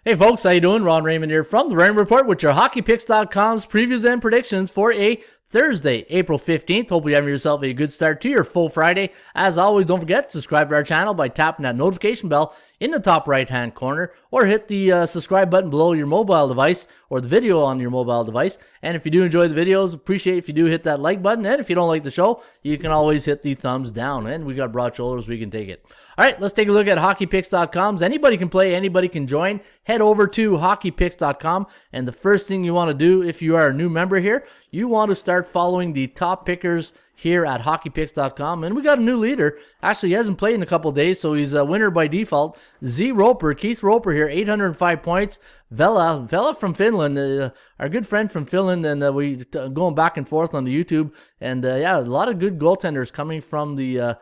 Hey folks, how you doing? Ron Raymond here from the Raymond Report with your Hockeypixcom's previews and predictions for a Thursday, April 15th. Hope you're having yourself a good start to your full Friday. As always, don't forget to subscribe to our channel by tapping that notification bell in the top right-hand corner, or hit the subscribe button below your mobile device or the video on your mobile device. And if you do enjoy the videos, appreciate if you do hit that like button. And if you don't like the show, you can always hit the thumbs down. And we got broad shoulders, we can take it. All right, let's take a look at Hockeypicks.com. Anybody can play, anybody can join. Head over to Hockeypicks.com, and the first thing you want to do if you are a new member here, you want to start following the top pickers here at Hockeypicks.com. And we got a new leader. Actually, he hasn't played in a couple of days, so he's a winner by default. Keith Roper here, 805 points. Vela from Finland, our good friend from Finland, and we going back and forth on the YouTube. And yeah, a lot of good goaltenders coming from the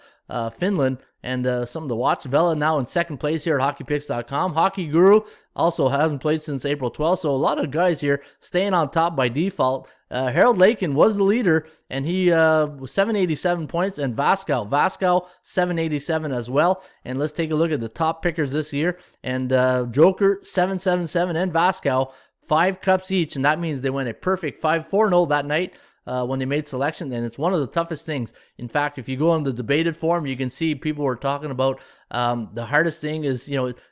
Finland, and something to watch. Vela now in second place here at Hockeypicks.com. Hockey Guru also hasn't played since April 12th, so a lot of guys here staying on top by default. Harold Lakin was the leader, and he was 787 points, and Vascow 787 as well. And let's take a look at the top pickers this year. And Joker 777 and Vascow 5 cups each, and that means they went a perfect 5-4-0 that night when they made selection, and it's one of the toughest things. In fact, if you go on the debated forum, you can see people were talking about the hardest thing is,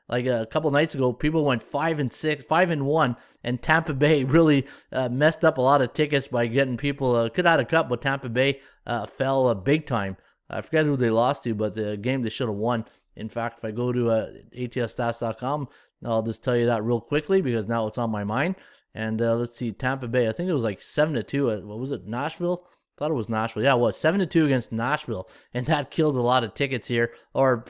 like a couple nights ago, people went 5-6, 5-1, and Tampa Bay really messed up a lot of tickets by getting people could have had a cup, but Tampa Bay fell big time. I forget who they lost to, but the game they should have won. In fact, if I go to ATSstats.com, I'll just tell you that real quickly because now it's on my mind. And let's see, Tampa Bay, I think it was like 7-2. What was it, Nashville? I thought it was Nashville. Yeah, it was 7-2 against Nashville. And that killed a lot of tickets here, or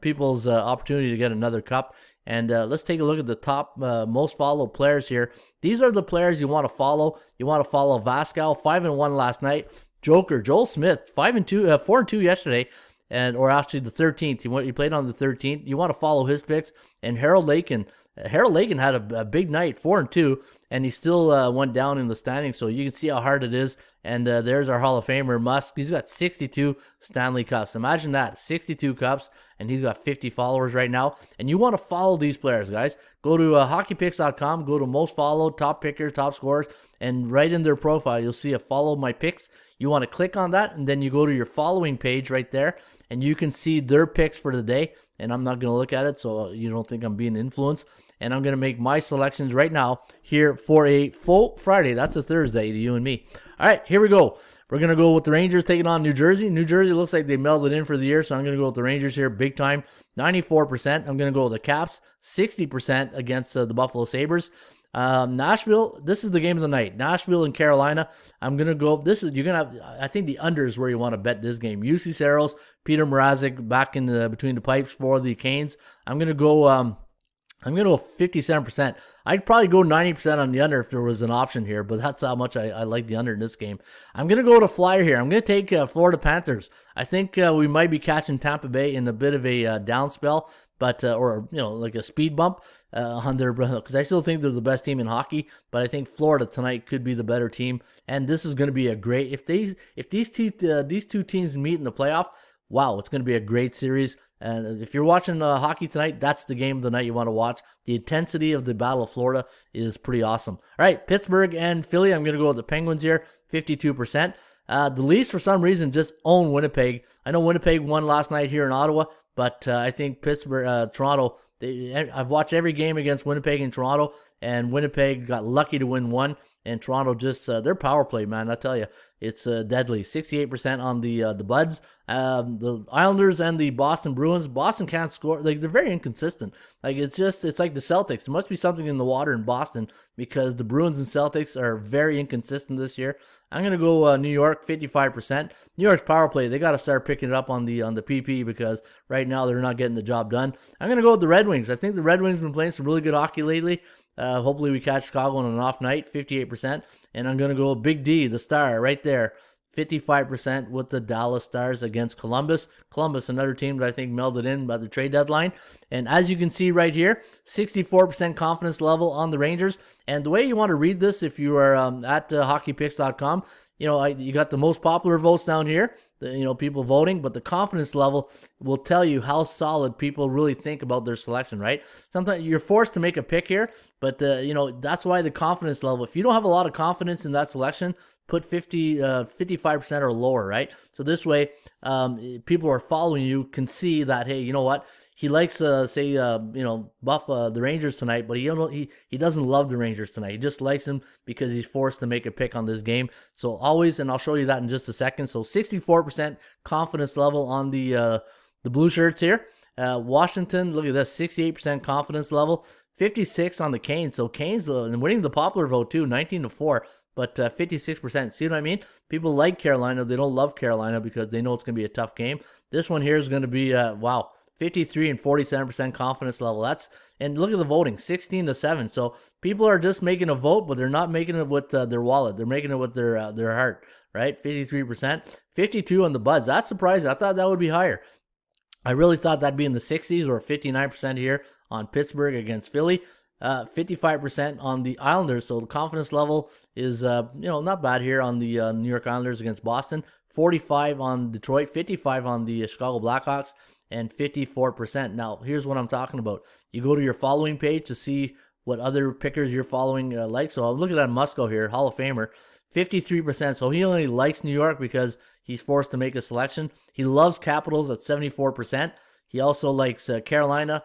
people's opportunity to get another cup. And let's take a look at the top most followed players here. These are the players you want to follow. You want to follow Vascow, 5-1 last night. Joker, Joel Smith, 4-2 yesterday. Or actually the 13th. He played on the 13th. You want to follow his picks. And Harold Lakin. Harold Lakin had a big night, 4-2, and he still went down in the standings, so you can see how hard it is. And there's our Hall of Famer, Musk. He's got 62 Stanley Cups. Imagine that, 62 Cups, and he's got 50 followers right now. And you want to follow these players, guys. Go to Hockeypicks.com, go to most followed, top pickers, top scorers, and right in their profile, you'll see a follow my picks. You want to click on that, and then you go to your following page right there, and you can see their picks for the day. And I'm not going to look at it, so you don't think I'm being influenced. And I'm going to make my selections right now here for a full Friday. That's a Thursday to you and me. All right, here we go. We're going to go with the Rangers taking on New Jersey. New Jersey looks like they melded in for the year, so I'm going to go with the Rangers here big time. 94%. I'm going to go with the Caps. 60% against the Buffalo Sabres. Nashville, this is the game of the night. Nashville and Carolina. I'm going to go, you're going to have, I think the under is where you want to bet this game. UC Saros, Peter Mrazek back in between the pipes for the Canes. I'm going to go 57%. I'd probably go 90% on the under if there was an option here, but that's how much I like the under in this game. I'm going to go to Flyer here. I'm going to take Florida Panthers. I think we might be catching Tampa Bay in a bit of a down spell, but or like a speed bump on their, because I still think they're the best team in hockey, but I think Florida tonight could be the better team, and this is going to be a great, if these two teams meet in the playoff, wow, it's going to be a great series. And if you're watching hockey tonight, that's the game of the night you want to watch. The intensity of the Battle of Florida is pretty awesome. All right, Pittsburgh and Philly. I'm going to go with the Penguins here, 52%. The Leafs, for some reason, just own Winnipeg. I know Winnipeg won last night here in Ottawa, but I think Toronto, I've watched every game against Winnipeg and Toronto, and Winnipeg got lucky to win one. And Toronto just, their power play, man, I tell you, it's deadly. 68% on the Buds. The Islanders and the Boston Bruins. Boston can't score. Like, they're very inconsistent. Like, it's like the Celtics. There must be something in the water in Boston because the Bruins and Celtics are very inconsistent this year. I'm going to go New York, 55%. New York's power play, they got to start picking it up on the PP because right now they're not getting the job done. I'm going to go with the Red Wings. I think the Red Wings have been playing some really good hockey lately. Hopefully we catch Chicago on an off night, 58%. And I'm going to go Big D, the Star, right there. 55% with the Dallas Stars against Columbus. Columbus, another team that I think melded in by the trade deadline. And as you can see right here, 64% confidence level on the Rangers. And the way you want to read this, if you are at hockeypicks.com, you got the most popular votes down here, people voting, but the confidence level will tell you how solid people really think about their selection, right? Sometimes you're forced to make a pick here, but that's why the confidence level, if you don't have a lot of confidence in that selection, put 55% or lower, right? So this way, people who are following you can see that, hey, you know what? He likes, buff the Rangers tonight, but he doesn't love the Rangers tonight. He just likes them because he's forced to make a pick on this game. So always, and I'll show you that in just a second. So 64% confidence level on the blue shirts here. Washington, look at this, 68% confidence level, 56 on the Canes. So Canes winning the popular vote too, 19-4. But 56%, see what I mean? People like Carolina. They don't love Carolina because they know it's going to be a tough game. This one here is going to be, 53 and 47% confidence level. And look at the voting, 16-7. So people are just making a vote, but they're not making it with their wallet. They're making it with their heart, right? 53%, 52 on the Buds. That's surprising. I thought that would be higher. I really thought that'd be in the 60s or 59% here on Pittsburgh against Philly. 55% on the Islanders. So the confidence level is, not bad here on the New York Islanders against Boston. 45 on Detroit, 55 on the Chicago Blackhawks, and 54%. Now, here's what I'm talking about. You go to your following page to see what other pickers you're following like. So I'm looking at Musko here, Hall of Famer, 53%. So he only likes New York because he's forced to make a selection. He loves Capitals at 74%. He also likes Carolina,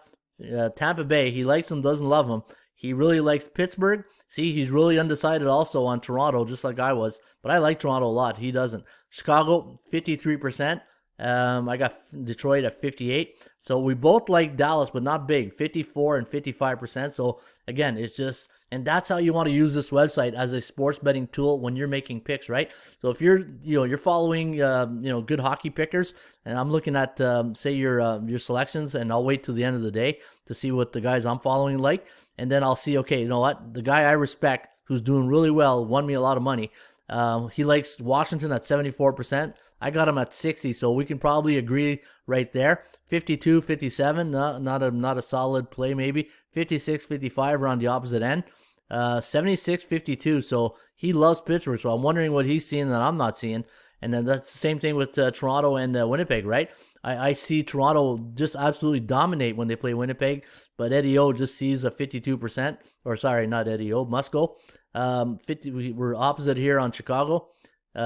Tampa Bay. He likes them, doesn't love them. He really likes Pittsburgh. See, he's really undecided also on Toronto, just like I was. But I like Toronto a lot. He doesn't. Chicago, 53%. I got Detroit at 58. So we both like Dallas, but not big, 54 and 55%. So again, it's just, and that's how you want to use this website as a sports betting tool when you're making picks, right? So if you're following, good hockey pickers, and I'm looking at, say your selections, and I'll wait till the end of the day to see what the guys I'm following like, and then I'll see, okay, you know what, the guy I respect who's doing really well, won me a lot of money. He likes Washington at 74%. I got him at 60, so we can probably agree right there. 52, 57, not a solid play maybe. 56, 55 are on the opposite end. 76, 52, so he loves Pittsburgh, so I'm wondering what he's seeing that I'm not seeing. And then that's the same thing with Toronto and Winnipeg, right? I see Toronto just absolutely dominate when they play Winnipeg, but Eddie O just sees a 52%, or sorry, not Eddie O, Musko. 50, we're opposite here on Chicago.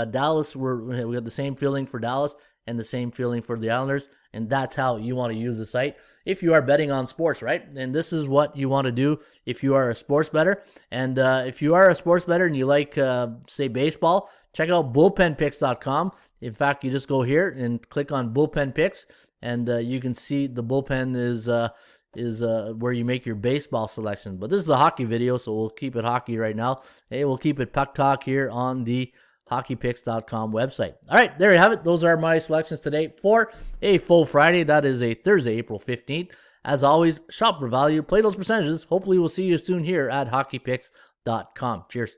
Dallas, we got the same feeling for Dallas and the same feeling for the Islanders, and that's how you want to use the site if you are betting on sports, right? And this is what you want to do if you are a sports bettor. And if you are a sports bettor and you like, say, baseball, check out bullpenpicks.com. In fact, you just go here and click on Bullpen Picks, and you can see the bullpen is where you make your baseball selections. But this is a hockey video, so we'll keep it hockey right now. Hey, we'll keep it puck talk here on the Hockeypixcom website. All right, there you have it. Those are my selections today for a full Friday. That is a Thursday, April 15th. As always, shop for value, play those percentages. Hopefully, we'll see you soon here at Hockeypixcom. Cheers.